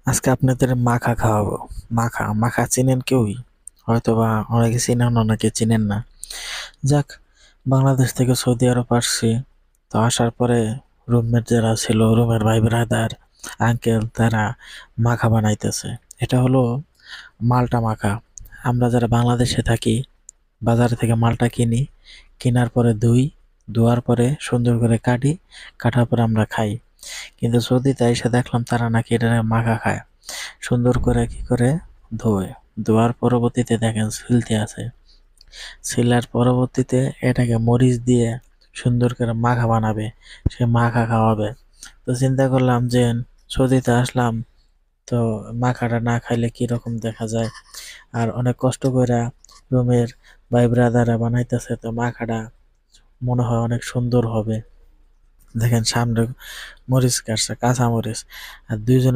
আজকে আপনাদের মাখা খাওয়াবো। মাখা মাখা চেনেন কেউই, হয়তো বা অনেকে চেনেন, অনেকে চেনেন না। যাক, বাংলাদেশ থেকে সৌদি আরব আসছি, তো আসার পরে রুমমেট যারা ছিল, রুমের ভাই ব্রাদার আঙ্কেল, তারা মাখা বানাইতেছে। এটা হলো মালটা মাখা। আমরা যারা বাংলাদেশে থাকি, বাজার থেকে মালটা কিনি, কেনার পরে ধোয়ার পরে সুন্দর করে কাটি, কাটার পরে আমরা খাই। কিন্তু সৌদিতে এসে দেখলাম তারা নাকি এটা মাখা খায়। সুন্দর করে কি করে ধোয়, ধোয়ার পরবর্তীতে দেখেন ছিলতে আছে, ছিলার পরবর্তীতে এটাকে মরিচ দিয়ে সুন্দর করে মাখা বানাবে, সে মাখা খাওয়াবে। তো চিন্তা করলাম যে সৌদিতে আসলাম, তো মাখাটা না খাইলে কি রকম দেখা যায়। আর অনেক কষ্ট করে রুমের ভাই ব্রাদাররা বানাইতেছে, তো মাখাটা মনে হয় অনেক সুন্দর হবে। দেখেন সামনে মরিচ কাটছে, কাঁচা মরিচ, আর দুইজনে